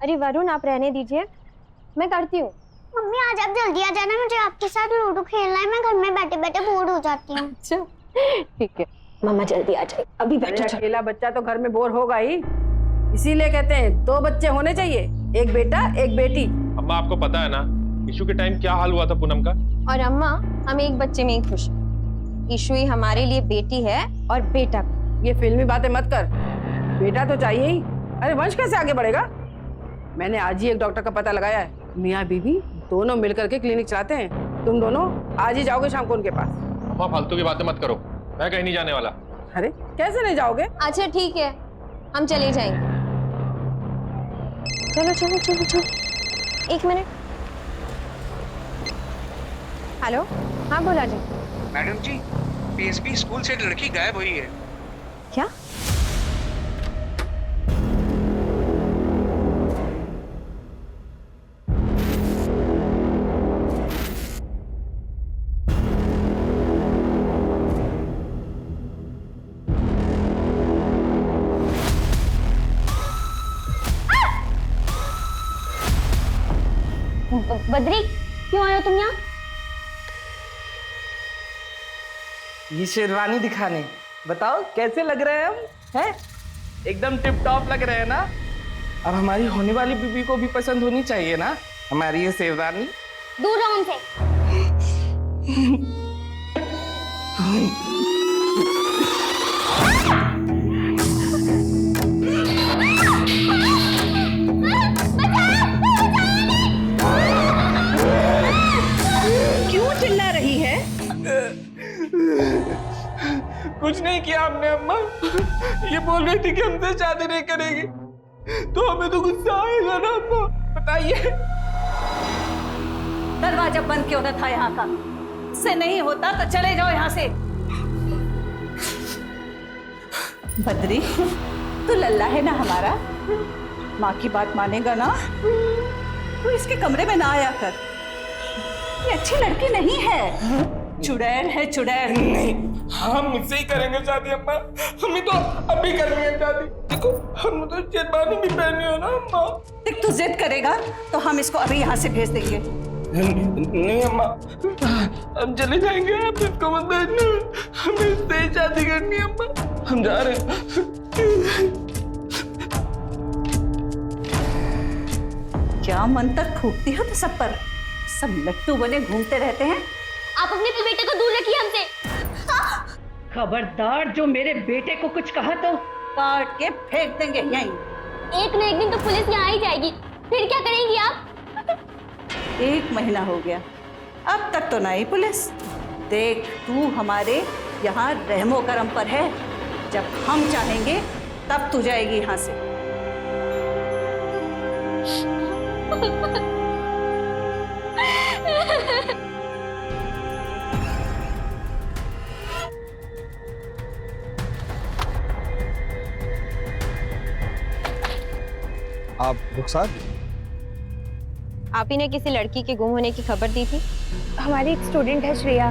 अरे वरुण, आप रहने दीजिए, मैं करती हूँ। मम्मी आज आप जल्दी आ जाना, मुझे आपके साथ लूडो खेलना है। मैं घर में बैठे बैठे बोर हो जाती हूँ। अच्छा ठीक है, मम्मा जल्दी आ जाए, अभी बैठो। अकेला बच्चा तो घर में बोर होगा ही, इसीलिए कहते हैं 2 बच्चे होने चाहिए, एक बेटा एक बेटी। अम्मा आपको पता है ना ईशु के टाइम क्या हाल हुआ था पूनम का? और अम्मा, हम एक बच्चे में ही खुश हैं। ईशु ही हमारे लिए बेटी है और बेटा भी। ये फिल्मी बातें मत कर, बेटा तो चाहिए ही। अरे वंश कैसे आगे बढ़ेगा? मैंने आज ही एक डॉक्टर का पता लगाया है, मियाँ बीवी दोनों मिलकर के क्लिनिक चलाते हैं। तुम दोनों आज ही जाओगे शाम को उनके पास। अम्मा फालतू की बातें मत करो, मैं कहीं नहीं जाने वाला। अरे कैसे नहीं जाओगे? अच्छा ठीक है, हम चले जाएंगे। चलो चलो चलो चलो, 1 मिनट। हेलो, हाँ बोला जी। मैडम जी, पीएसबी स्कूल से लड़की गायब हुई है। क्या? बद्री, क्यों आए हो तुम यहाँ? ये शेरवानी दिखाने, बताओ कैसे लग रहे हैं हम? हैं? एकदम टिप टॉप लग रहे हैं ना? अब हमारी होने वाली बीबी को भी पसंद होनी चाहिए ना हमारी ये शेरवानी। दूर रहो उनसे। क्यों चिल्ला रही है? कुछ नहीं किया हमने अम्मा, ये बोल रही थी कि हमसे शादी नहीं करेगी, तो हमें तो गुस्सा आएगा ना अम्मा, बताइए। दरवाजा बंद क्यों न था यहाँ का? से नहीं होता तो चले जाओ यहाँ से। बद्री, तू लल्ला है ना हमारा, माँ की बात मानेगा ना? तू इसके कमरे में ना आया कर, ये अच्छी लड़की नहीं है, चुड़ैल है चुड़ैल। नहीं, हम मुझसे ही करेंगे शादी अम्मा, हमें तो अभी करनी है शादी। देखो हम तो शेरवानी भी पहनी हो ना अम्मा। देख तू जिद करेगा तो हम इसको अभी यहाँ से भेज देंगे। नहीं अम्मा, हम चले जाएंगे, आप इसको मत भेजना, हमें इससे ही शादी करनी है अम्मा, हम जा रहे हैं। क्या मंत्र फूकती हो तो सब पर, सब लट्टू बने घूमते रहते हैं। आप अपने बेटे को दूर रखिए हमसे। खबरदार, जो मेरे बेटे को कुछ कहा तो काट के फेंक देंगे यहीं। एक न एक दिन तो पुलिस यहाँ ही जाएगी, फिर क्या करेंगी आप? 1 महीना हो गया, अब तक तो नहीं पुलिस। देख तू हमारे यहाँ रहमो करम पर है, जब हम चाहेंगे तब तू जाएगी यहाँ से। आप रुखसार? आप ही ने किसी लड़की के गुम होने की खबर दी थी? हमारी एक स्टूडेंट है श्रेया,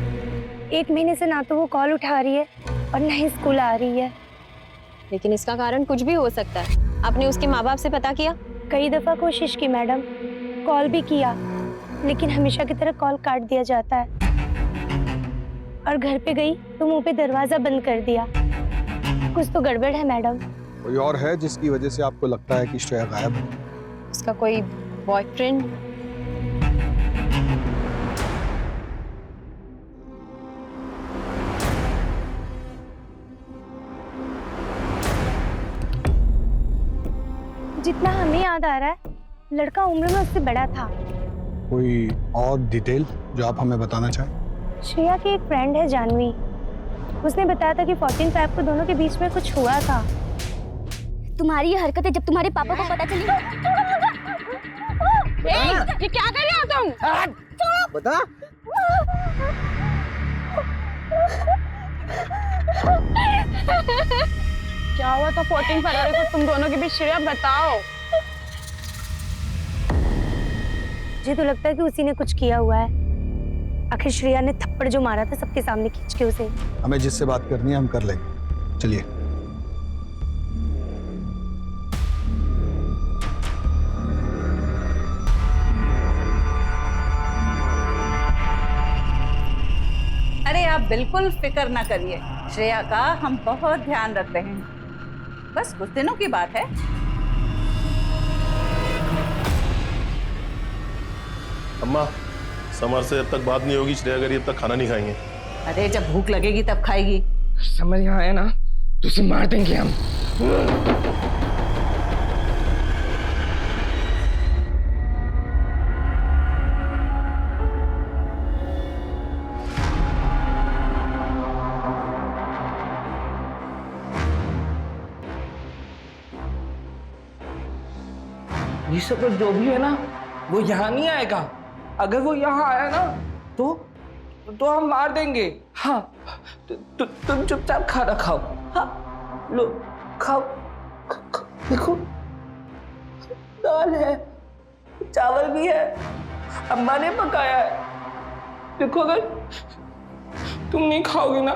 1 महीने से ना तो वो कॉल उठा रही है और ना ही स्कूल आ रही है। लेकिन इसका कारण कुछ भी हो सकता है। आपने उसके माँ बाप से पता किया? कई दफा कोशिश की मैडम, कॉल भी किया, लेकिन हमेशा की तरह कॉल काट दिया जाता है। और घर पे गई तो मुंह पे दरवाजा बंद कर दिया। कुछ तो गड़बड़ है मैडम। कोई और है जिसकी वजह से आपको लगता है कि श्रेया गायब है? उसका कोई बॉयफ्रेंड? जितना हमें याद आ रहा है, लड़का उम्र में उससे बड़ा था। कोई और डिटेल जो आप हमें बताना चाहें? श्रेया की एक फ्रेंड है जानवी, उसने बताया था कि 14/5 को दोनों के बीच में कुछ हुआ था। तुम्हारी ये हरकतें जब तुम्हारे पापा को पता चली। ये क्या कर रहे हो तुम? बता। क्या हुआ था 14 फरवरी को तुम दोनों के बीच? श्रेया बताओ। मुझे तो लगता है कि उसी ने कुछ किया हुआ है। आखिर श्रेया ने थप्पड़ जो मारा था सबके सामने खींच के उसे। हमें जिससे बात करनी है हम कर लेंगे, चलिए। बिल्कुल फिक्र ना करिए, श्रेया का हम बहुत ध्यान रख रहे हैं। बस कुछ दिनों की बात है। अम्मा, समर से जब तक बात नहीं होगी, श्रेया करी तब तक खाना नहीं खाएंगे। अरे जब भूख लगेगी तब खाएगी। समझ यहाँ आया ना, तो उसे मार देंगे हम। ये सब जो भी है ना, वो यहाँ नहीं आएगा। अगर वो यहाँ आया ना तो हम मार देंगे। हाँ, तुम चुपचाप खाना खाओ। हाँ, लो खाओ। देखो, दाल है, चावल भी है, अम्मा ने पकाया है। देखो, अगर तुम नहीं खाओगे ना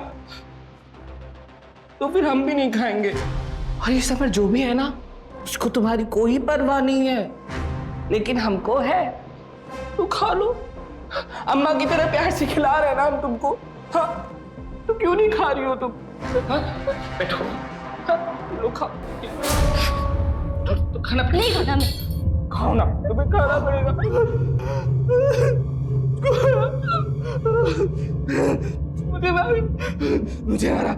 तो फिर हम भी नहीं खाएंगे। और ये समर जो भी है ना, उसको तुम्हारी कोई परवाह नहीं है, लेकिन हमको है। तो खा लो, अम्मा की तरह प्यार से खिला रहे ना हम तुमको। हाँ, तो क्यों नहीं खा रही हो तुम? हाँ, बैठो। हाँ, लो खाओ। तो खाना नहीं खाना, खाओ ना, तुम्हें खाना पड़ेगा। मुझे मारा।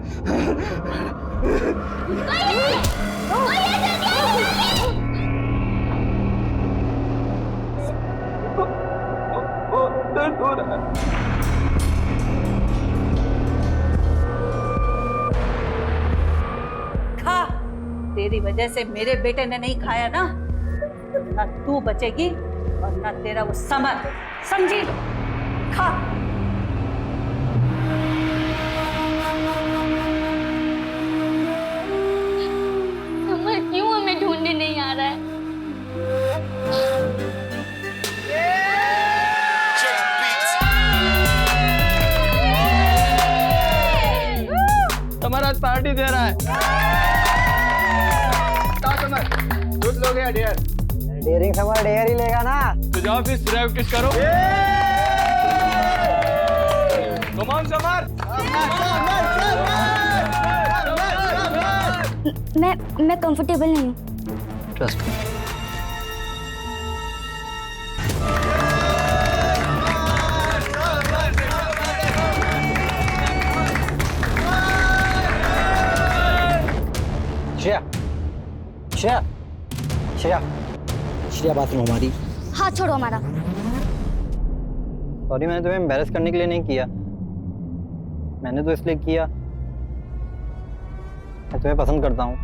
दर्द हो रहा है। खा, तेरी वजह से मेरे बेटे ने नहीं खाया ना, ना तू बचेगी और ना तेरा वो समर, समझी? खा। समर क्यों हमें ढूंढने नहीं आ रहा है? समर आज पार्टी दे रहा है। समर, दूध लोगे या डेयर? डेयरिंग समर डेयर ही लेगा ना। तो जाओ फिर प्रैक्टिस करो। Come on Samar. मैं कंफर्टेबल नहीं हूँ। Trust me. Shreya, Shreya, Shreya, Shreya, bathroom हमारी। हाथ छोड़ो हमारा। सॉरी, मैंने तुम्हें एम्बैरेस करने के लिए नहीं किया। मैंने तो इसलिए किया, मैं तुम्हें पसंद करता हूँ।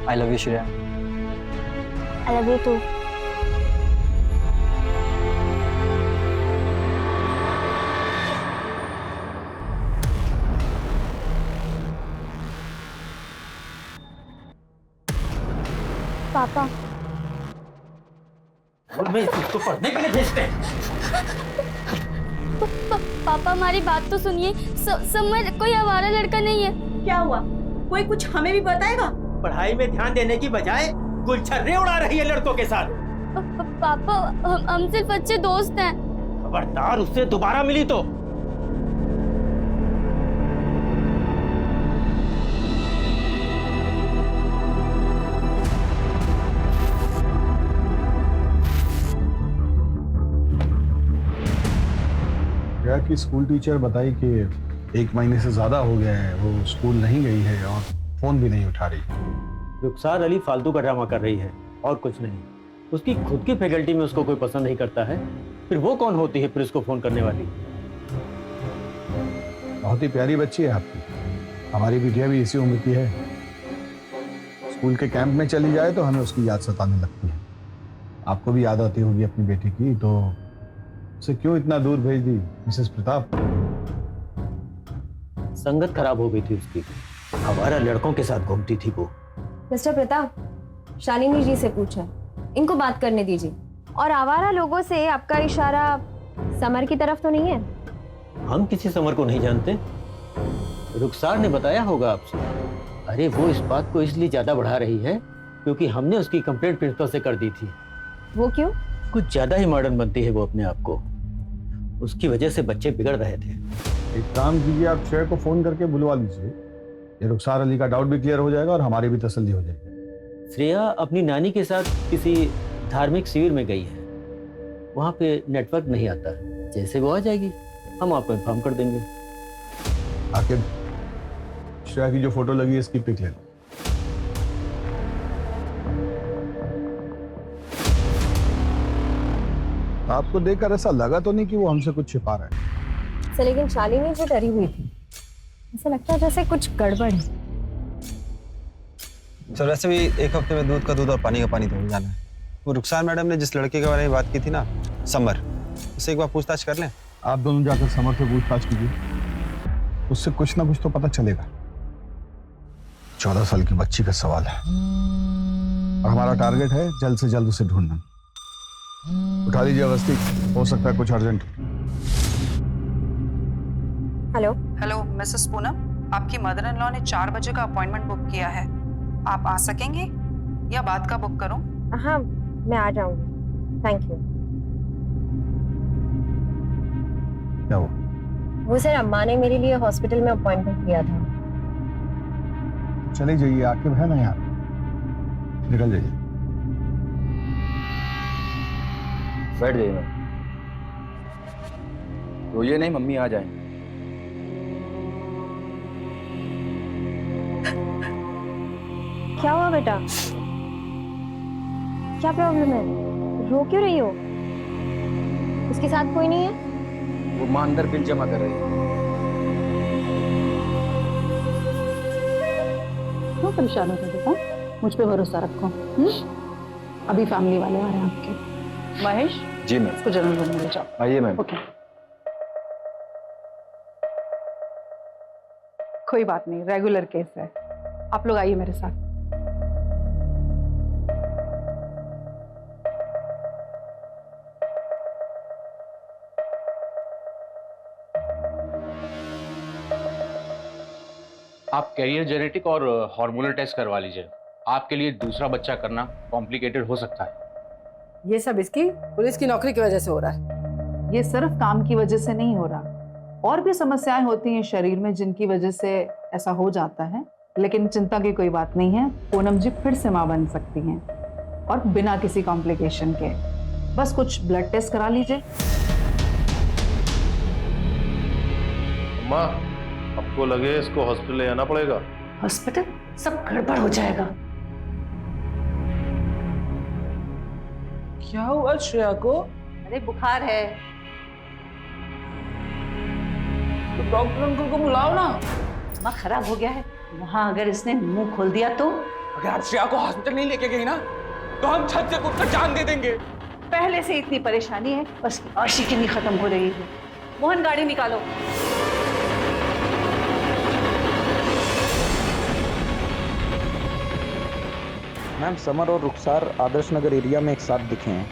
I love you, Shreya. I love you too. पापा, मैं इसको पढ़ने के लिए भेजते हैं। पापा हमारी बात तो सुनिए। समर कोई आवारा लड़का नहीं है। क्या हुआ? कोई कुछ हमें भी बताएगा? पढ़ाई में ध्यान देने की बजाय गुलछर्रे उड़ा रही है लड़कों के साथ। पापा, हम सिर्फ अच्छे दोस्त हैं। खबरदार उससे दोबारा मिली तो। की स्कूल टीचर बताई कि 1 महीने से ज्यादा हो गया है वो स्कूल नहीं गई है और फोन भी नहीं उठा रही। रुखसार अली फालतू का ड्रामा कर रही है और कुछ नहीं। उसकी खुद की फैकल्टी में उसको कोई पसंद नहीं करता है, फिर वो कौन होती है फिर उसको फोन करने वाली? बहुत ही प्यारी बच्ची है आपकी। हमारी बिटिया भी इसी उम्र की है। स्कूल के कैंप में चली जाए तो हमें उसकी याद सताने लगती है। आपको भी याद आती होगी अपनी बेटी की, तो उसे क्यों इतना दूर भेज दी मिसेस प्रताप? संगत खराब हो गई थी उसकी, हमारा लड़कों के साथ घूमती थी वो। मिस्टर प्रताप, शालिनी जी से पूछा, इनको बात करने दीजिए। और आवारा लोगों से आपका इशारा समर की तरफ तो नहीं है? हम किसी समर को नहीं जानते। रुखसार ने बताया होगा आपसे। अरे वो इस बात को इसलिए ज्यादा बढ़ा रही है क्योंकि हमने उसकी कंप्लेंट प्रिंसिपल से कर दी थी। वो क्यों? कुछ ज्यादा ही मॉडर्न बनती है वो अपने आप को। उसकी वजह से बच्चे बिगड़ रहे थे। एक काम कीजिए, आप श्रेया को फोन करके बुलवा लीजिए। ये रुखसार अली का डाउट भी क्लियर हो जाएगा और हमारी भी तसल्ली हो जाएगी। श्रेया अपनी नानी के साथ किसी धार्मिक शिविर में गई है। वहाँ पे नेटवर्क नहीं आता। जैसे वो आ जाएगी हम आपको इन्फॉर्म कर देंगे। आखिर श्रेया की जो फोटो लगी है इसकी पिक ले लो। आपको देखकर ऐसा लगा तो नहीं कि वो हमसे कुछ छिपा रहा है? सर लेकिन शालिनी जो डरी हुई थी, ऐसा लगता है जैसे कुछ गड़बड़ है। सर वैसे भी एक हफ्ते में दूध का दूध और पानी का पानी तो हो जाना है। वो रुखसार मैडम ने जिस लड़के के बारे में बात की थी ना, समर, उससे एक बार पूछताछ कर लें। आप दोनों जाकर समर से पूछताछ कीजिए, उससे कुछ ना कुछ तो पता चलेगा। 14 साल की बच्ची का सवाल है और हमारा टारगेट है जल्द से जल्द उसे ढूंढना। उठा लीजिए अवस्थी, हो सकता है कुछ urgent. Hello hello Mrs Poonam, आपकी मदर इन लॉ ने 4 बजे का अपॉइंटमेंट बुक किया है। आप आ सकेंगे या बाद का बुक करूं? हाँ मैं आ जाऊंगी, थैंक यू। क्या हुआ? वो सर अम्मा ने मेरे लिए हॉस्पिटल में अपॉइंटमेंट लिया था। चले जाइए, आकिब है ना यहाँ, निकल जाइए। बैठ जाइए मैम। रोइए नहीं, मम्मी आ जाएंगे। क्या हुआ बेटा? क्या प्रॉब्लम है? रो क्यों रही हो? उसके साथ कोई नहीं है? वो मां अंदर बिल जमा कर रही है। क्यों परेशान हो बेटा? मुझ पे भरोसा रखो। अभी फैमिली वाले आ रहे हैं आपके। महेश जी मैम। इसको जनरल रूम में ले जाओ। आइए मैम। ओके। कोई बात नहीं, रेगुलर केस है। आप लोग आइए मेरे साथ। आप कैरियर जेनेटिक और हार्मोनल टेस्ट करवा लीजिए। आपके लिए दूसरा बच्चा करना कॉम्प्लिकेटेड हो सकता है। ये सब इसकी पुलिस की नौकरी की वजह से हो रहा है। ये सिर्फ काम की वजह से नहीं हो रहा, और भी समस्याएं होती हैं शरीर में जिनकी वजह से ऐसा हो जाता है। लेकिन चिंता की कोई बात नहीं है, पूनम जी फिर से मां बन सकती हैं और बिना किसी कॉम्प्लिकेशन के। बस कुछ ब्लड टेस्ट करा लीजिए। माँ, आपको लगे इसको हॉस्पिटल ले जाना पड़ेगा? हॉस्पिटल? सब गड़बड़ हो जाएगा। क्या हुआ श्रेया को? अरे बुखार है। तो डॉक्टर अंकल को बुलाओ ना। दिमाग खराब हो गया है। वहां अगर इसने मुंह खोल दिया तो? अगर आप श्रेया को हॉस्पिटल नहीं लेके गई ना तो हम छत से कूदकर जान दे देंगे। पहले से इतनी परेशानी है, बस आशिकी नहीं खत्म हो रही है। मोहन गाड़ी निकालो। मैम समर और रुखसार आदर्श नगर एरिया में एक साथ दिखे हैं।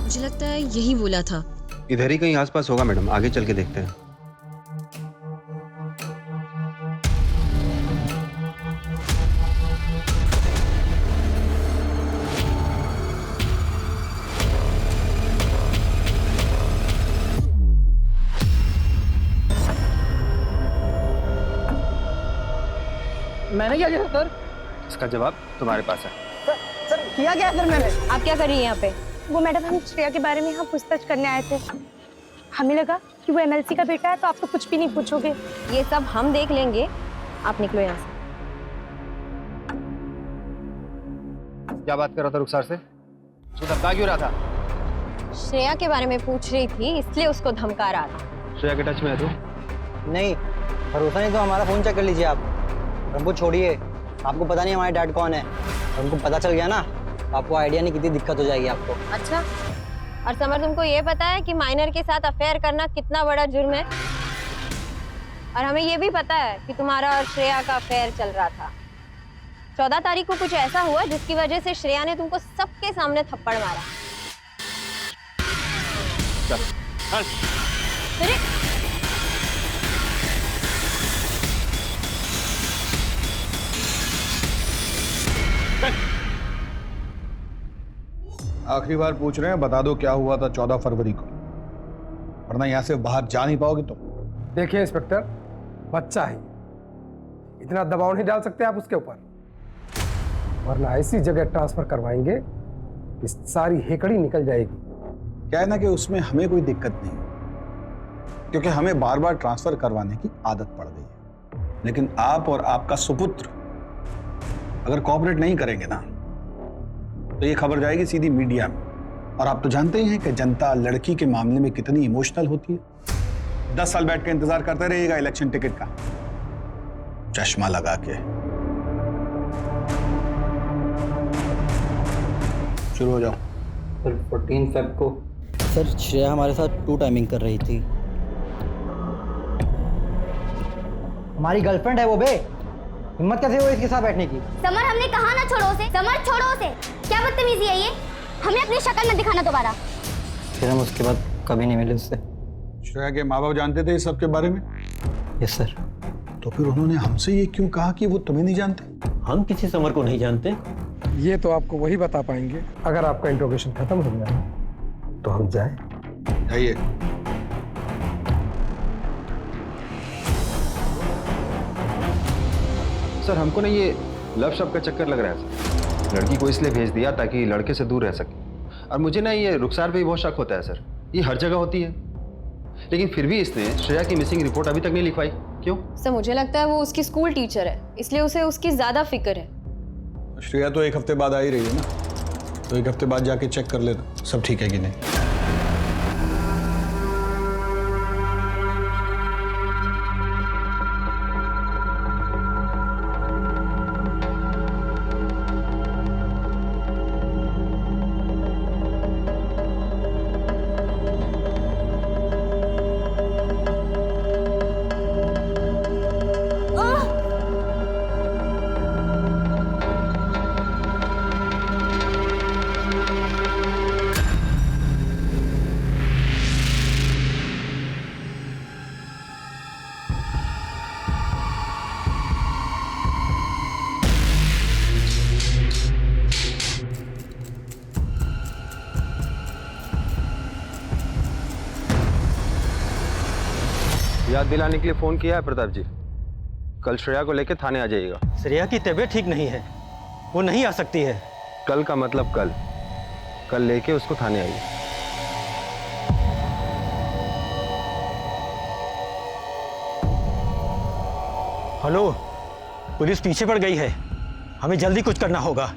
मुझे लगता है यही बोला था। इधर ही कहीं आसपास होगा मैडम, आगे चल के देखते हैं। मैंने क्या किया सर? इसका जवाब तुम्हारे पास है। सर किया क्या सर मैंने? आप क्या कर रही हैं यहाँ पे? वो मैडम हम श्रेया के बारे में यहाँ पूछताछ करने आए थे। हमें लगा कि वो एमएलसी का बेटा है तो आप तो कुछ भी नहीं पूछोगे। ये सब हम देख लेंगे, आप निकलो यहाँ से। क्या बात कर रहा था रुखसार से? तू धमका क्यों रहा था? श्रेया के बारे में पूछ रही थी, इसलिए उसको धमका रहा था। श्रेया के टच में है तू? नहीं, भरोसा नहीं तो हमारा फोन चेक कर लीजिए आप। हमको छोड़िए, आपको पता नहीं हमारे डैड कौन है। हमको पता चल गया ना तो आपको आइडिया नहीं कितनी दिक्कत हो जाएगी आपको। अच्छा, और समर तुमको ये पता है कि माइनर के साथ अफेयर करना कितना बड़ा जुर्म है? और हमें ये भी पता है कि तुम्हारा और श्रेया का अफेयर चल रहा था। 14 तारीख को कुछ ऐसा हुआ जिसकी वजह से श्रेया ने तुमको सबके सामने थप्पड़ मारा। अरे आखिरी बार पूछ रहे हैं, बता दो क्या हुआ था 14 फरवरी को, वरना यहाँ से बाहर जा नहीं पाओगे तुम। देखिए इंस्पेक्टर, बच्चा है, इतना दबाव नहीं डाल सकते आप उसके ऊपर, वरना ऐसी जगह ट्रांसफर करवाएंगे कि सारी हेकड़ी निकल जाएगी। क्या है ना कि उसमें हमें कोई दिक्कत नहीं, क्योंकि हमें बार बार ट्रांसफर करवाने की आदत पड़ गई है। लेकिन आप और आपका सुपुत्र अगर कोऑपरेट नहीं करेंगे ना, तो ये खबर जाएगी सीधी मीडिया में, और आप तो जानते ही हैं कि जनता लड़की के मामले में कितनी इमोशनल होती है। 10 साल बैठ के इंतजार करते रहिएगा इलेक्शन टिकट का, चश्मा लगा के। शुरू हो जाओ। सर 14 फेब को सर श्रेया हमारे साथ 2 टाइमिंग कर रही थी। हमारी गर्लफ्रेंड है वो बे, हिम्मत कैसे हुई इसके साथ बैठने की? समर हमने कहा ना छोड़ो उसे, समर छोड़ो उसे। क्या बदतमीजी है ये? हमें अपनी शक्ल मत दिखाना दोबारा। फिर हम उसके बाद कभी नहीं मिले उससे। श्रेया के माँ बाप जानते थे इस सब के बारे में? Yes sir. तो फिर उन्होंने हमसे ये क्यों कहा कि वो तुम्हें नहीं जानते? हम किसी समर को नहीं जानते। ये तो आपको वही बता पाएंगे अगर आपका इंट्रोगेशन खत्म हो गया तो हम जाएं। जाइए। सर हमको ना ये लव शब्द का चक्कर लग रहा है सर। लड़की को इसलिए भेज दिया ताकि लड़के से दूर रह सके, और मुझे ना ये रुखसार पे भी बहुत शक होता है सर। ये हर जगह होती है, लेकिन फिर भी इसने श्रेया की मिसिंग रिपोर्ट अभी तक नहीं लिखवाई, क्यों? सर मुझे लगता है वो उसकी स्कूल टीचर है, इसलिए उसे उसकी ज्यादा फिक्र है। श्रेया तो 1 हफ्ते बाद आ ही रही है ना, तो 1 हफ्ते बाद जाके चेक कर लेना सब ठीक है कि नहीं। याद दिलाने के लिए फोन किया है प्रताप जी, कल श्रेया को लेकर थाने आ जाइएगा। श्रेया की तबीयत ठीक नहीं है, वो नहीं आ सकती है। कल का मतलब कल लेके उसको थाने आइए। हेलो, पुलिस पीछे पड़ गई है, हमें जल्दी कुछ करना होगा।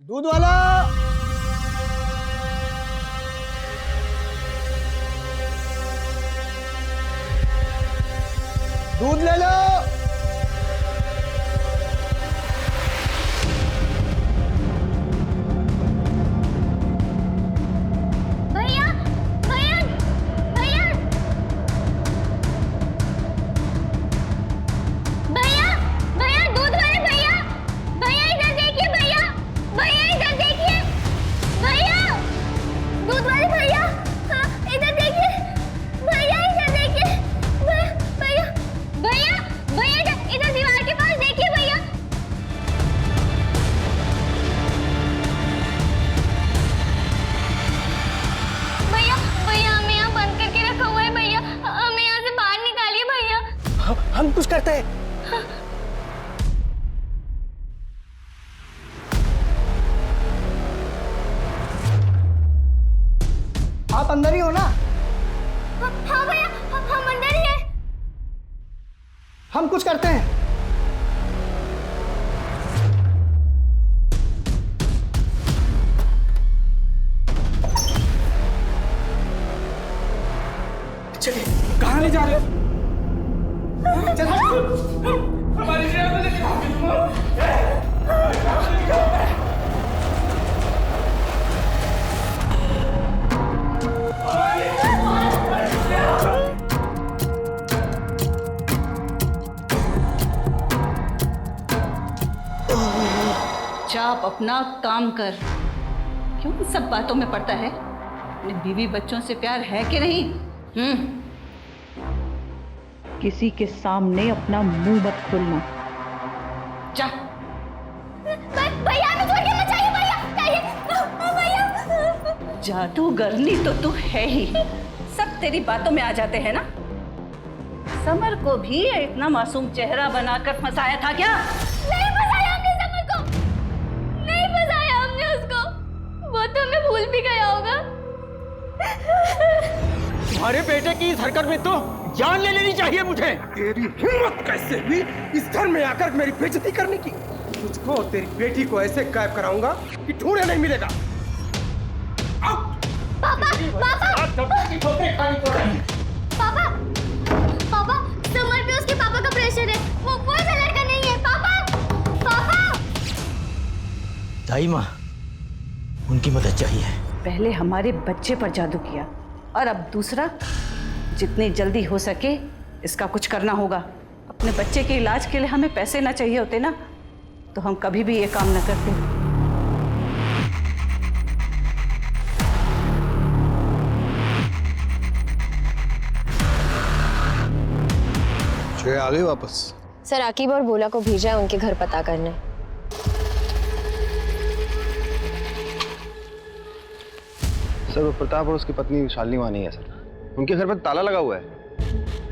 दूध वाला, दूध ले लो। भैया भैया भैया भैया भैया दूध वाले भैया, भैया इधर देखिए भैया, भैया इधर देखिए भैया, दूध वाले भैया, हाँ, इधर देखिए भैया, इधर देखिए भैया भैया भैया इधर दीवार के पास देखिए भैया। भैया भैया हमें यहाँ बंद करके रखा हुआ है भैया, हमें यहाँ से बाहर निकालिए भैया। हम कुछ करते हैं। आप अंदर ही हो ना? हाँ भैया हम अंदर ही हैं। हम कुछ करते हैं। चलिए, कहाँ ले जा रहे हो? चुपचाप अपना काम कर। क्यों इन सब बातों में पड़ता है? अपने बीवी बच्चों से प्यार है कि नहीं? किसी के सामने अपना मुंह मत खोलना। जा। भैया हमें छोड़ के मत जाइए भैया। जादूगरनी तो तू है ही, सब तेरी बातों में आ जाते हैं ना। समर को भी इतना मासूम चेहरा बनाकर फंसाया था क्या? नहीं फंसाया हमने समर को, नहीं फंसाया हमने उसको, वो तो हमें भूल भी गया होगा। तुम्हारे बेटे की इस हरकत में तो जान ले लेनी चाहिए मुझे। तेरी हिम्मत कैसे हुई इस घर में आकर मेरी बेइज्जती करने की? तुझको और तेरी बेटी को ऐसे गायब कराऊंगा कि ढूंढे नहीं मिलेगा। पापा समर पे उसके पापा का प्रेशर है, वो कोई सा लड़का नहीं है। पापा दाई माँ, उनकी मदद चाहिए। पहले हमारे बच्चे पर जादू किया और अब दूसरा। जितनी जल्दी हो सके इसका कुछ करना होगा। अपने बच्चे के इलाज के लिए हमें पैसे ना चाहिए होते ना, तो हम कभी भी ये काम न करते। श्रेया आ गई वापस? सर आकिब और बोला को भेजा है उनके घर पता करने। सर वो प्रताप और उसकी पत्नी शालिनी वहाँ नहीं है सर। उनके घर पर ताला लगा हुआ है।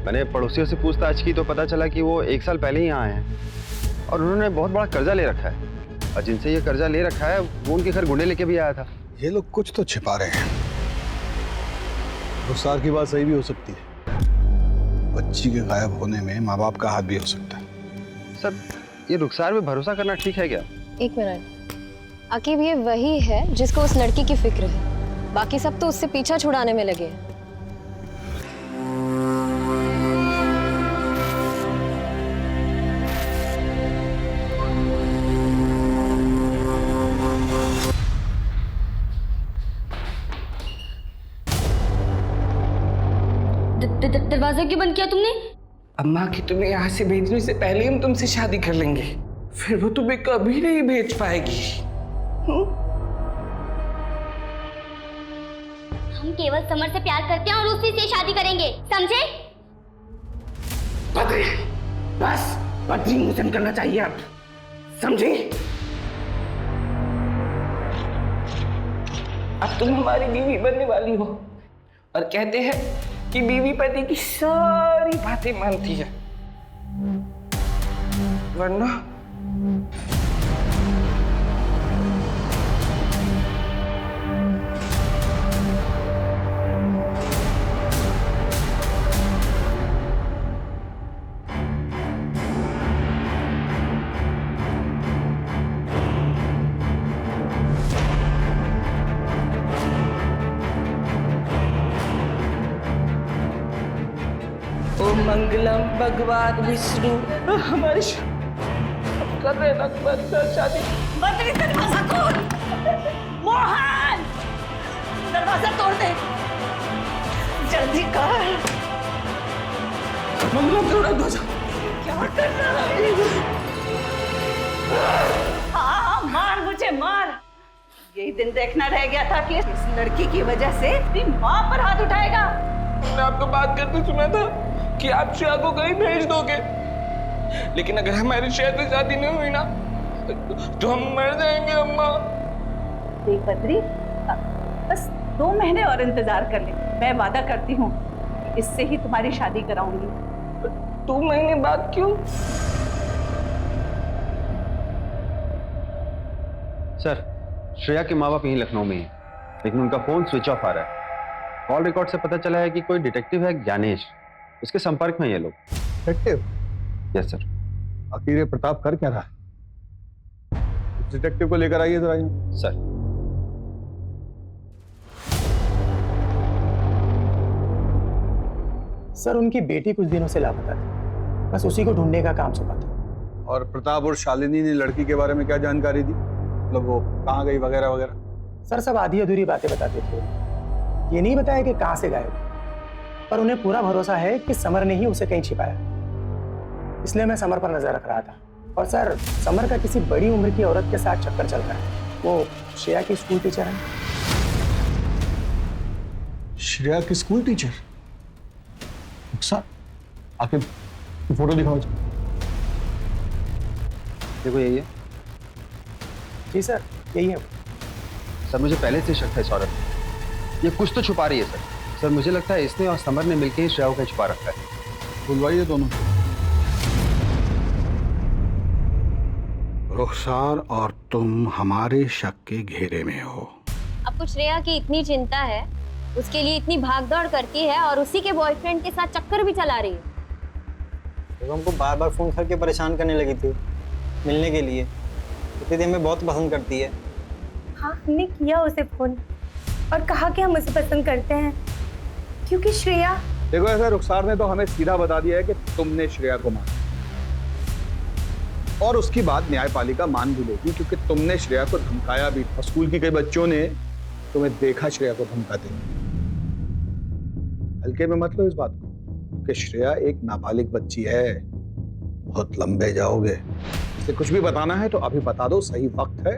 मैंने पड़ोसियों से पूछताछ की तो पता चला कि वो 1 साल पहले ही यहाँ आए हैं और उन्होंने बहुत बड़ा कर्जा ले रखा है, और जिनसे ये कर्जा ले रखा है वो उनके घर गुंडे लेके भी आया था। ये लोग कुछ तो छिपा रहे हैं। रुखसार की बात सही भी हो सकती है, बच्ची के गायब होने में माँ बाप का हाथ भी हो सकता है। सर ये रुखसार पे भरोसा करना ठीक है क्या? एक मिनट, आकिब ये वही है जिसको उस लड़की की फिक्र है, बाकी सब तो उससे पीछा छुड़ाने में लगे हैं। दरवाजा क्यों बंद किया तुमने? अम्मा की तुम्हें यहाँ से भेजने से पहले हम तुमसे शादी कर लेंगे, फिर वो तुम्हें कभी नहीं भेज पाएगी। हम केवल समर से प्यार करते हैं और उसी से शादी करेंगे, समझे? बद्री, बस बद्री मोचन करना चाहिए आप, समझे? अब तुम हमारी बीवी बनने वाली हो, और कहते हैं कि बीवी पति की सारी बातें मानती है, वरना मंगलम भगवान विष्णु हमारी कर रहे ना शादी। बद्री दरवाजा खोल। मोहन दरवाजा तोड़ दे, जल्दी कर। मंगलम तोड़ दो। क्या कर रहा है? हाँ मार मुझे मार। यही दिन देखना रह गया था कि इस लड़की की वजह से तेरी माँ पर हाथ उठाएगा। हमने आपको बात करते सुना था कि आप श्रेया को कहीं भेज दोगे, लेकिन अगर हमारी श्रेया से शादी नहीं हुई ना तो हम मर जाएंगे अम्मा। देख बद्री, बस 2 महीने और इंतजार कर ले। मैं वादा करती हूँ इससे ही तुम्हारी शादी कराऊंगी। 2 महीने बाद क्यों? सर श्रेया के माँ बाप यहीं लखनऊ में हैं, लेकिन उनका फोन स्विच ऑफ आ रहा है। कॉल रिकॉर्ड से पता चला है कि कोई डिटेक्टिव है ज्ञानेश, उसके संपर्क में ये लोग। डिटेक्टिव? Yes sir. आखिर ये प्रताप कर क्या रहा है? डिटेक्टिव को लेकर आइए जरा। सर सर उनकी बेटी कुछ दिनों से लापता थी, बस उसी को ढूंढने का काम सौंपा था। और प्रताप और शालिनी ने लड़की के बारे में क्या जानकारी दी? मतलब वो कहाँ गई वगैरह वगैरह? सर सब आधी अधूरी बातें बताते थे, ये नहीं बताया कि कहाँ से गायब, पर उन्हें पूरा भरोसा है कि समर ने ही उसे कहीं छिपाया, इसलिए मैं समर पर नजर रख रहा था। और सर समर का किसी बड़ी उम्र की औरत के साथ चक्कर चल रहा है। वो श्रेया की स्कूल टीचर है। श्रेया की स्कूल टीचर? रुखसार, आके फोटो दिखाओ। देखो यही है। जी सर, यही है। सर मुझे पहले से शक था इस औरत में। ये कुछ तो छुपा रही है सर। सर मुझे लगता है इसने और समर ने मिलकर ही श्रेया को छुपा रखा है। बुलवाइए दोनों। रुखसार और तुम हमारे शक के घेरे में हो। आपको श्रेया की इतनी चिंता है, उसके लिए इतनी भागदौड़ करती है और उसी के बॉयफ्रेंड के साथ चक्कर भी चला रही है। तो हमको बार बार फोन करके परेशान करने लगी थी मिलने के लिए। क्योंकि हमें बहुत पसंद करती है। हाँ, हमने किया उसे फोन और कहा कि हम उसे पसंद करते हैं, क्योंकि श्रेया। देखो ऐसा रुखसार ने तो हमें सीधा बता दिया है कि तुमने श्रेया को मारा, और उसकी बात न्यायपालिका मान भी लेगी क्योंकि तुमने श्रेया को धमकाया भी था। स्कूल की कई बच्चों ने तुम्हें देखा श्रेया को धमकाते। हल्के में मत लो इस बात को कि श्रेया एक नाबालिग बच्ची है। बहुत लंबे जाओगे। इसे कुछ भी बताना है तो अभी बता दो, सही वक्त है।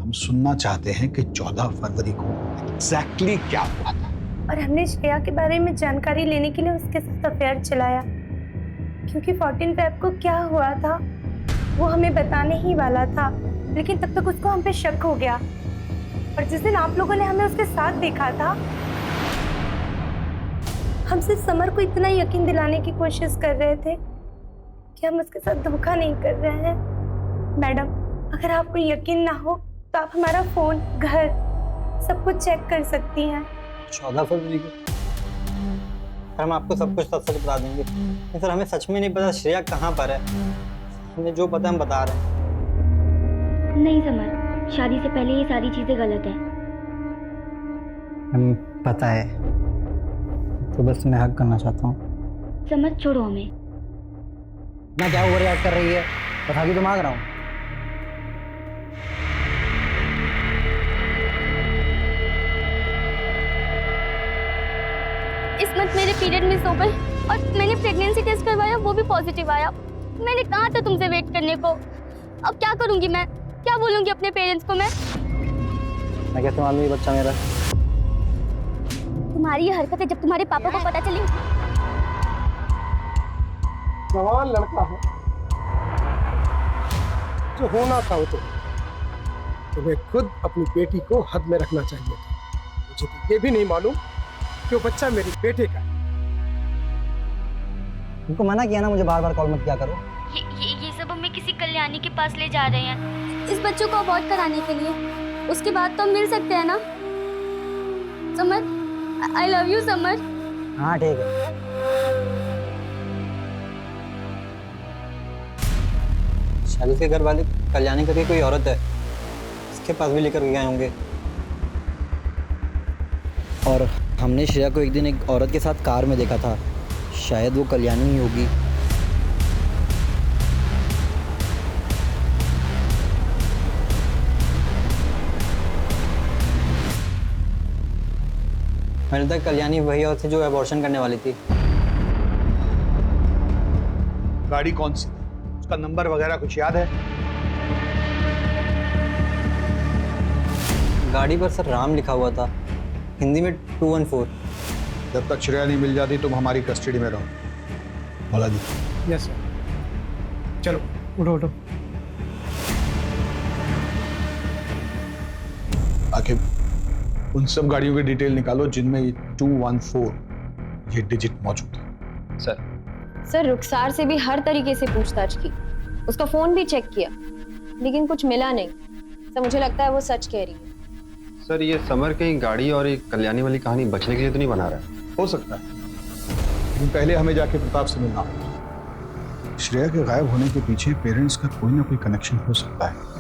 हम सुनना चाहते हैं कि 14 फरवरी को एग्जैक्टली क्या हुआ था। और हमने श्रेया के बारे में जानकारी लेने के लिए उसके साथ अफेयर चलाया, क्योंकि 14 फेब को क्या हुआ था वो हमें बताने ही वाला था, लेकिन तब तक उसको हम पे शक हो गया। और जिस दिन आप लोगों ने हमें उसके साथ देखा था, हम सिर्फ समर को इतना यकीन दिलाने की कोशिश कर रहे थे कि हम उसके साथ धोखा नहीं कर रहे हैं। मैडम, अगर आपको यकीन ना हो तो आप हमारा फोन, घर, सब कुछ चेक कर सकती हैं। 14 फरवरी को हम आपको सब कुछ सच बता देंगे। नहीं सर, हमें सच में नहीं पता श्रेया कहाँ पर है। हमें जो पता हम बता रहे हैं। नहीं समर, शादी से पहले ये सारी चीजें गलत है। पता है, तो बस मैं हक करना चाहता हूँ। समझ, छोड़ो हमें। मैं क्या ओवर रिएक्ट कर रही है, बता के तो मांग रहा हूँ। इसमत, मेरे पीरियड मिस हो गए और मैंने प्रेगनेंसी टेस्ट करवाया, वो भी पॉजिटिव आया। मैंने कहा था तुमसे वेट करने को। अब क्या करूंगी मैं? क्या बोलूंगी अपने पेरेंट्स को मैं कैसे मालूम ये बच्चा मेरा? तुम्हारी ये हरकतें जब तुम्हारे पापा को पता चली। जवान लड़का है, जो होना था वो तो तुम्हें खुद अपनी बेटी को हद में रखना चाहिए था। मुझे तो ये भी नहीं मालूम कि वो बच्चा मेरे बेटे का है। तुमको मना किया ना मुझे बार बार कॉल मत किया करो। ये सब हमें किसी कल्याणी के पास ले जा रहे हैं इस बच्चों को अबॉर्ट कराने के लिए। उसके बाद तो हम मिल सकते हैं ना? Summer, I love you summer. हाँ ठीक है। शादी के घर वाले कल्याणी करके कोई औरत है, इसके पास भी लेकर गए होंगे। और हमने श्रेया को एक दिन एक औरत के साथ कार में देखा था, शायद वो कल्याणी ही होगी। मैंने तक कल्याणी वही औरत थी जो अबॉर्शन करने वाली थी। गाड़ी कौन सी थी? उसका नंबर वगैरह कुछ याद है? गाड़ी पर सर राम लिखा हुआ था, हिंदी में 214। जब तक श्रेया नहीं मिल जाती तुम हमारी कस्टडी में रहो। बोला जी। Yes sir. चलो उठो उठो। आखिर उन सब गाड़ियों की डिटेल निकालो जिनमें ये 214 ये डिजिट मौजूद है। सर, रुखसार से भी हर तरीके से पूछताछ की, उसका फोन भी चेक किया, लेकिन कुछ मिला नहीं। सर, मुझे लगता है वो सच कह रही है। सर, ये समर कहीं गाड़ी और एक कल्याणी वाली कहानी बचने के लिए तो नहीं बना रहा है? हो सकता है, लेकिन पहले हमें जाके प्रताप से मिलना होगा। श्रेया के गायब होने के पीछे पेरेंट्स का कोई ना कोई कनेक्शन हो सकता है।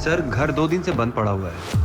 सर, घर 2 दिन से बंद पड़ा हुआ है।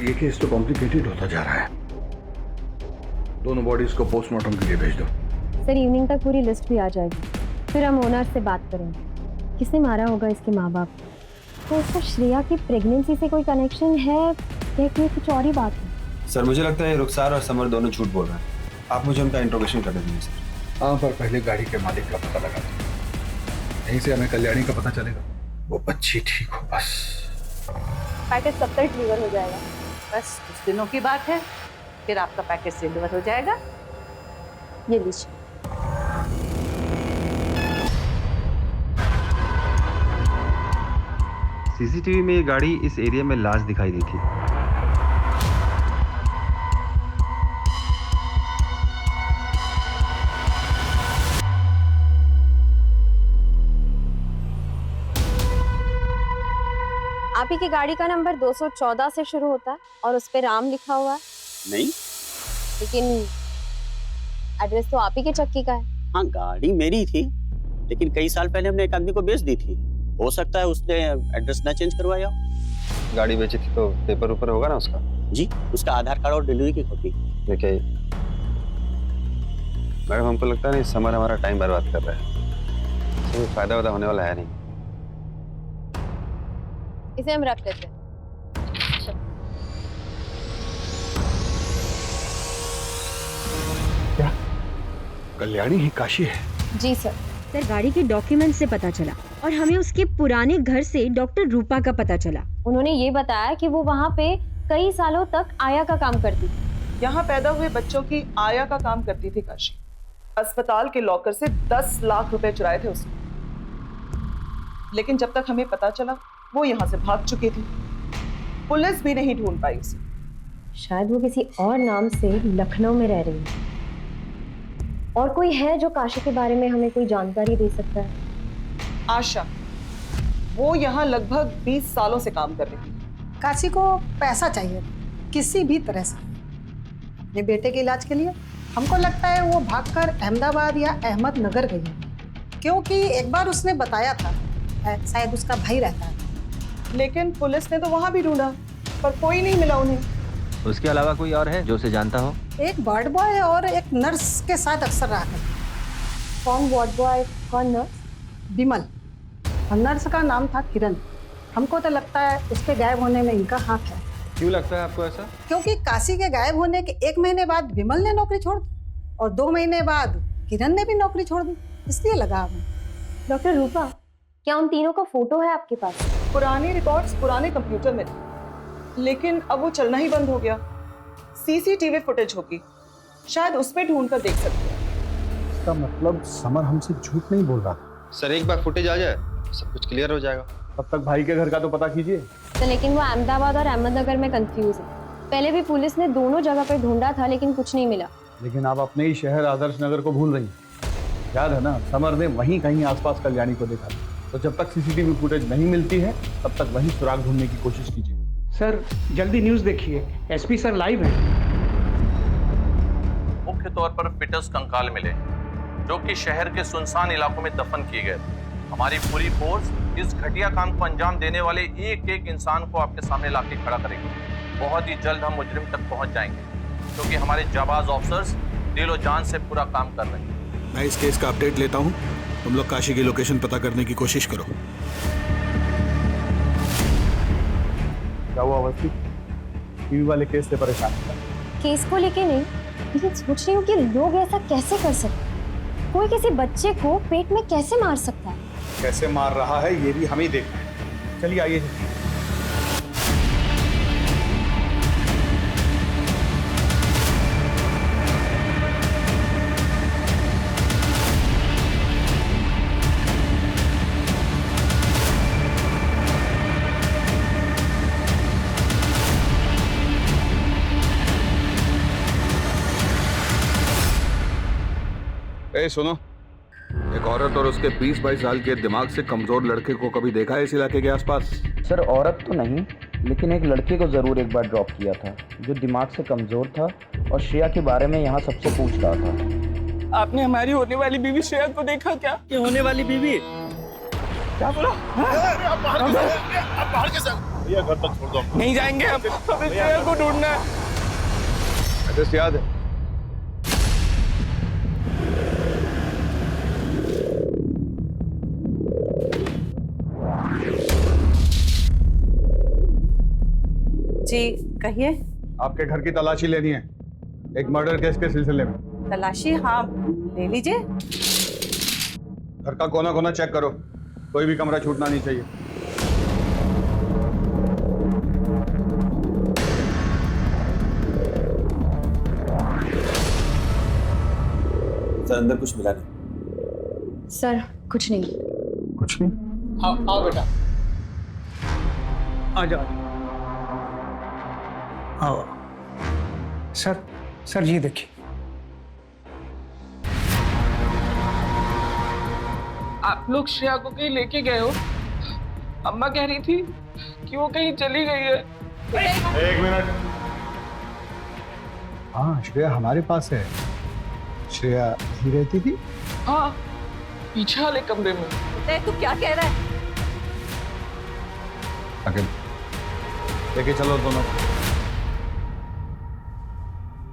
ये केस तो कॉम्प्लिकेटेड होता जा रहा है। दोनों बॉडीज को पोस्टमार्टम के लिए भेज दो। सर इवनिंग तक पूरी लिस्ट भी आ जाएगी, फिर हम ओनर से बात करेंगे। किसने मारा होगा इसके माँ बाप? तो उसको श्रेया की प्रेगनेंसी से कोई कनेक्शन है या कि कुछ और ही बात है? सर मुझे लगता है रुखसार और समर दोनों झूठ बोल रहे हैं। आप मुझे उनका इंट्रोगेशन कर दीजिए सर। हाँ, पर पहले गाड़ी के मालिक का पता लगा दो। यहीं से हमें कल्याणी का पता चलेगा। वो बच्ची ठीक हो बस। पैकेज कब तक डिलीवर हो जाएगा? बस कुछ दिनों की बात है, फिर आपका पैकेज डिलीवर हो जाएगा। ये लीजिए। सीसीटीवी में ये गाड़ी इस एरिया में लास्ट दिखाई दी थी। आप ही की गाड़ी का नंबर 214 से शुरू होता है और उस पे राम लिखा हुआ है। नहीं, लेकिन एड्रेस तो आप ही के चक्की का है। हाँ गाड़ी मेरी थी, लेकिन कई साल पहले हमने एक आदमी को बेच दी थी। हो सकता है उसने एड्रेस ना चेंज करवाया हो। गाड़ी बेची थी तो पेपर ऊपर होगा ना उसका? जी, उसका आधार कार्ड और डिलीवरी की कॉपी। देखिए मैडम, हमको लगता है समर हमारा टाइम बर्बाद कर रहा है। इससे कोई फायदा होने वाला है नहीं। इसे हम रख लेते हैं। क्या कल्याणी ही काशी है? जी सर। सर गाड़ी के डॉक्यूमेंट से पता चला और हमें उसके पुराने घर से डॉक्टर रूपा का पता चला। उन्होंने ये बताया कि वो वहाँ पे कई सालों तक आया का काम करती थी। यहाँ पैदा हुए बच्चों की आया का काम करती थी काशी। अस्पताल के लॉकर से 10 लाख रुपए चुराए थे उसने, लेकिन जब तक हमें पता चला वो यहाँ से भाग चुकी थी। पुलिस भी नहीं ढूंढ पाई उसे। शायद वो किसी और नाम से लखनऊ में रह रही है। और कोई है जो काशी के बारे में हमें कोई जानकारी दे सकता है? आशा, वो यहाँ लगभग 20 सालों से काम कर रही थी। काशी को पैसा चाहिए किसी भी तरह से अपने बेटे के इलाज के लिए। हमको लगता है वो भागकर अहमदाबाद या अहमदनगर गई है, क्योंकि एक बार उसने बताया था शायद उसका भाई रहता है। लेकिन पुलिस ने तो वहां भी ढूंढा पर कोई नहीं मिला उन्हें। उसके अलावा कोई और है जो उसे जानता हो? एक वार्ड बॉय और एक नर्स के साथ अक्सर रहा करती। कौन वार्ड बॉय, कौन नर्स? विमल। और नर्स का नाम था किरण। हमको तो लगता है उसके गायब होने में इनका हाथ है। क्यों लगता है आपको ऐसा? क्योंकि काशी के गायब होने के 1 महीने बाद विमल ने नौकरी छोड़ दी और 2 महीने बाद किरण ने भी नौकरी छोड़ दी, इसलिए लगा हमें। डॉक्टर रूपा, क्या उन तीनों का फोटो है आपके पास? पुराने रिकॉर्ड्स पुराने कंप्यूटर में थे, लेकिन अब वो चलना ही बंद हो गया। सीसीटीवी फुटेज होगी, शायद उसमें ढूंढ कर देख सकते हैं। इसका मतलब समर हमसे झूठ नहीं बोल रहा। सर एक बार फुटेज आ जाए सब कुछ क्लियर हो जाएगा। तब तक भाई के घर का तो पता कीजिए। तो लेकिन वो अहमदाबाद और अहमदनगर में कंफ्यूज है। पहले भी पुलिस ने दोनों जगह पर ढूंढा था लेकिन कुछ नहीं मिला। लेकिन आप अपने ही शहर आदर्श नगर को भूल रही हैं। याद है ना, समर ने वहीं कहीं आसपास कल्याणी को देखा। तो जब तक सीसीटीवी फुटेज नहीं मिलती है तब तक वहीं सुराग ढूंढने की कोशिश कीजिए। सर जल्दी न्यूज़ देखिए, एसपी सर लाइव है। मुख्य तौर पर फिटस कंकाल मिले जो कि शहर के सुनसान इलाकों में दफन किए गए। हमारी पूरी फोर्स इस घटिया काम को अंजाम देने वाले एक एक इंसान को आपके सामने लाके खड़ा करेगी। बहुत ही जल्द हम मुजरिम तक पहुंच जाएंगे क्योंकि हमारे जाबाज ऑफिसर्स दिलो जान से पूरा काम कर रहे हैं। मैं इस केस का अपडेट लेता हूँ, तुम लोग काशी की लोकेशन पता करने की कोशिश करो। क्या हुआ अवस्थी? टीवी वाले केस से परेशान है? केस को लेके नहीं, लेकिन सोच रही हूँ कि लोग ऐसा कैसे कर सकते हैं। कोई किसी बच्चे को पेट में कैसे मार सकता है? कैसे मार रहा है ये भी हम ही देखना है। चलिए आइए। ए सुनो, एक औरत और उसके 20-22 साल के दिमाग से कमजोर लड़के को कभी देखा है इस इलाके के आसपास? सर औरत तो नहीं, लेकिन एक लड़के को जरूर एक बार ड्रॉप किया था जो दिमाग से कमजोर था और श्रेया के बारे में यहाँ सबसे पूछ रहा था। आपने हमारी होने वाली बीवी श्रेया को देखा क्या? ये होने वाली बीवी? क्या बोला? भैया घर तक छोड़ दो हमको। नहीं जाएंगे हम, हमें श्रेया को ढूंढना है। एड्रेस याद है? जी कहिए। आपके घर की तलाशी लेनी है, एक मर्डर केस के सिलसिले में। तलाशी? हाँ ले लीजिए। घर का कोना कोना चेक करो, कोई भी कमरा छूटना नहीं चाहिए। सर अंदर कुछ मिला नहीं। सर कुछ नहीं। कुछ नहीं? आओ बेटा, आ जाओ। आओ सर। सर जी देखिए, आप लोग श्रेया को कहीं लेके गए हो? अम्मा कह रही थी कि वो कहीं चली गई है। एक मिनट। हाँ श्रेया हमारे पास है। श्रेया ही रहती थी? हाँ पीछे वाले कमरे में। तू क्या कह रहा है? आगे लेके चलो दोनों।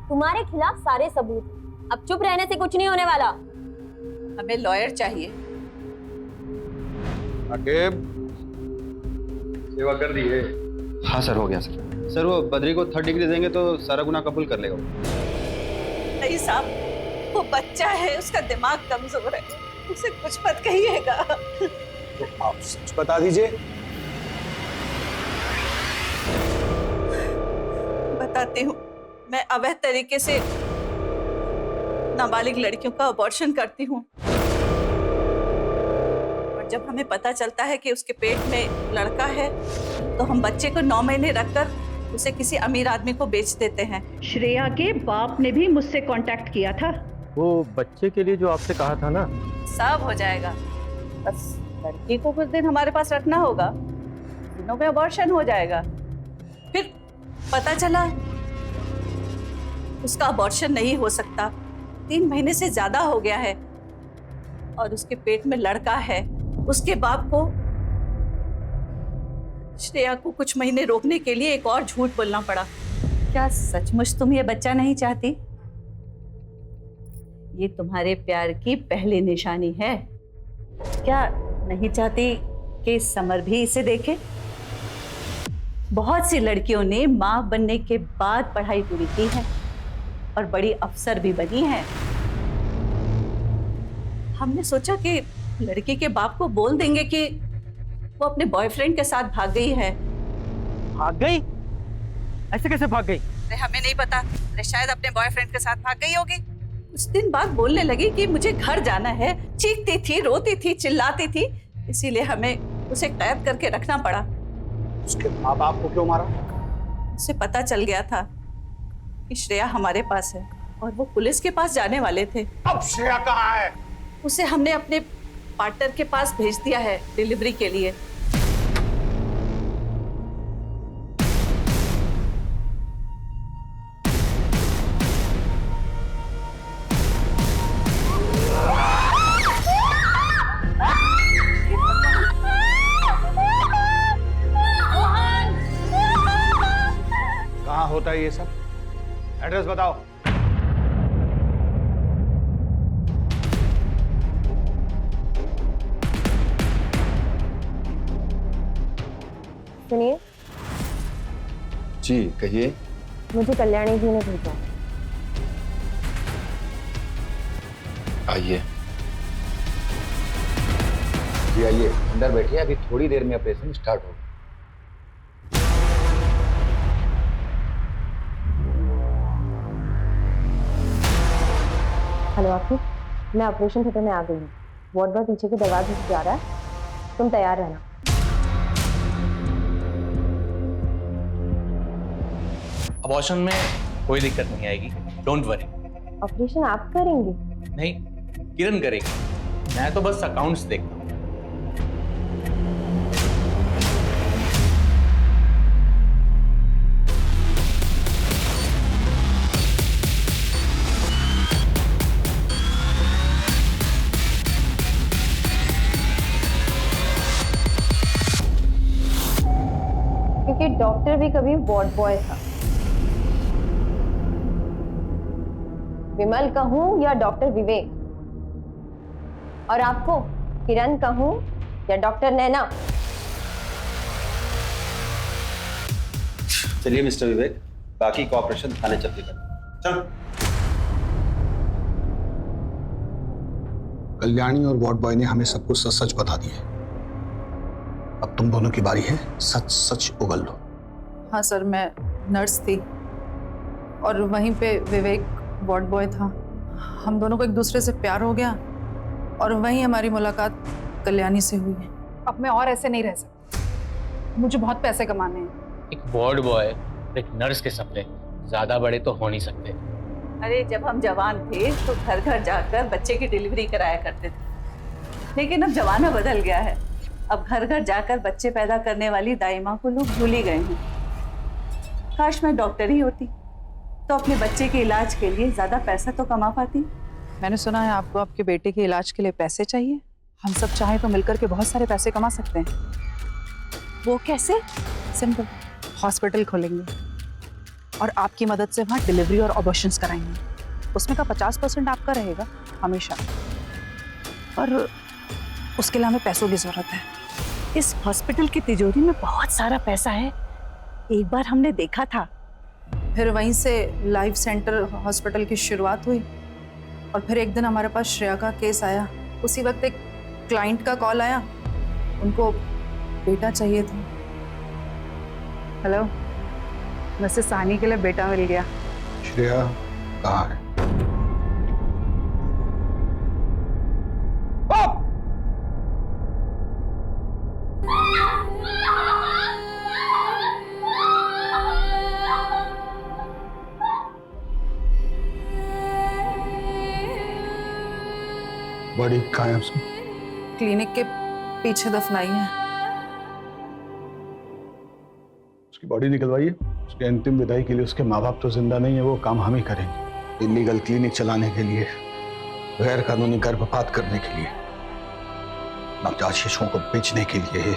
तुम्हारे खिलाफ सारे सबूत, अब चुप रहने से कुछ नहीं होने वाला। हमें लॉयर चाहिए। आकिब, सेवा कर दी है? हाँ सर, हो गया सर। सर वो बद्री को 3rd डिग्री देंगे तो सारा गुनाह कबूल कर लेगा। नहीं साहब, वो बच्चा है, उसका दिमाग कमजोर है, उसे कुछ मत कहिएगा। तो आप सच बता दीजिए। बताती हूँ, मैं अवैध तरीके से नाबालिग लड़कियों का अबॉर्शन करती हूँ, और जब हमें पता चलता है कि उसके पेट में लड़का है तो हम बच्चे को 9 महीने रखकर उसे किसी अमीर आदमी को बेच देते हैं। श्रेया के बाप ने भी मुझसे कांटेक्ट किया था। वो बच्चे के लिए जो आपसे कहा था ना, सब हो जाएगा, बस लड़की को कुछ दिन हमारे पास रखना होगा, दिनों में अबॉर्शन हो जाएगा। फिर पता चला उसका अबॉर्शन नहीं हो सकता, 3 महीने से ज्यादा हो गया है और उसके पेट में लड़का है। उसके बाप को श्रेया को कुछ महीने रोकने के लिए एक और झूठ बोलना पड़ा। क्या सचमुच तुम ये बच्चा नहीं चाहती? ये तुम्हारे प्यार की पहली निशानी है। क्या नहीं चाहती कि समर भी इसे देखे? बहुत सी लड़कियों ने मां बनने के बाद पढ़ाई पूरी की है और बड़ी अफसर भी बनी है। हमने सोचा कि लड़की के बाप को बोल देंगे कि वो अपने बॉयफ्रेंड के साथ भाग गई है। भाग गई? ऐसे कैसे भाग गई? अरे हमें नहीं पता, अरे शायद अपने बॉयफ्रेंड के साथ भाग गई होगी। कुछ दिन बाद बोलने लगी कि मुझे घर जाना है, चीखती थी, रोती थी, चिल्लाती थी, इसीलिए हमें उसे कैद करके रखना पड़ा। उसके माँ बाप को क्यों मारा? उसे पता चल गया था कि श्रेया हमारे पास है और वो पुलिस के पास जाने वाले थे। अब श्रेया कहाँ है? उसे हमने अपने पार्टनर के पास भेज दिया है डिलीवरी के लिए। कहाँ होता है ये सब? एड्रेस बताओ। सुनिए। जी कहिए। मुझे कल्याणी जी ने भेजा। आइए। जी आइए, अंदर बैठिए, अभी थोड़ी देर में ऑपरेशन स्टार्ट होगा। हेलो आखिर, मैं ऑपरेशन थिएटर में आ गई हूँ। वार्ड बॉय पीछे के दरवाजे से जा रहा है, तुम तैयार रहना। अबॉर्शन में कोई दिक्कत नहीं आएगी, डोंट वरी। ऑपरेशन आप करेंगे? नहीं, किरण करेगी, मैं तो बस अकाउंट्स देखता हूँ। डॉक्टर भी कभी वार्ड बॉय था। विमल कहूं या डॉक्टर विवेक, और आपको किरण कहूं या डॉक्टर नैना? चलिए मिस्टर विवेक, बाकी कॉपरेशन थाने चलते कर। चल। कल्याणी और वार्ड बॉय ने हमें सब कुछ सच सच बता दिया। अब तुम दोनों की बारी है, सच सच उगल लो। हाँ सर, मैं नर्स थी और वहीं पे विवेक वार्ड बॉय था। हम दोनों को एक दूसरे से प्यार हो गया और वहीं हमारी मुलाकात कल्याणी से हुई है। अब मैं और ऐसे नहीं रह सकती, मुझे बहुत पैसे कमाने हैं। एक वार्ड बॉय, एक नर्स के सपने ज्यादा बड़े तो हो नहीं सकते। अरे जब हम जवान थे तो घर घर जाकर बच्चे की डिलीवरी कराया करते थे, लेकिन अब जमाना बदल गया है। अब घर घर जाकर बच्चे पैदा करने वाली दाई माँ को लोग भूल ही गए हैं। काश मैं डॉक्टर ही होती तो अपने बच्चे के इलाज के लिए ज्यादा पैसा तो कमा पाती। मैंने सुना है आपको आपके बेटे के इलाज के लिए पैसे चाहिए। हम सब चाहें तो मिलकर के बहुत सारे पैसे कमा सकते हैं। वो कैसे? सिंपल, हॉस्पिटल खोलेंगे और आपकी मदद से वहाँ डिलीवरी और ऑपरेशंस कराएंगे। उसमें का 50% आपका रहेगा हमेशा, और उसके लिए हमें पैसों की जरूरत है। इस हॉस्पिटल की तिजोरी में बहुत सारा पैसा है, एक बार हमने देखा था। फिर वहीं से लाइफ सेंटर हॉस्पिटल की शुरुआत हुई और फिर एक दिन हमारे पास श्रेया का केस आया। उसी वक्त एक क्लाइंट का कॉल आया, उनको बेटा चाहिए था। हेलो, वैसे सानी के लिए बेटा मिल गया। श्रेया कहाँ है? बॉडी कहाँ है उसकी? क्लिनिक के पीछे दफनाई है। उसकी बॉडी निकलवाइए। उसके अंतिम विदाई के लिए उसके माँ बाप तो जिंदा नहीं है, वो काम हम ही करेंगे। इलीगल क्लिनिक चलाने के लिए, गैर कानूनी गर्भपात करने के लिए, नवजात शिशुओं को बेचने के लिए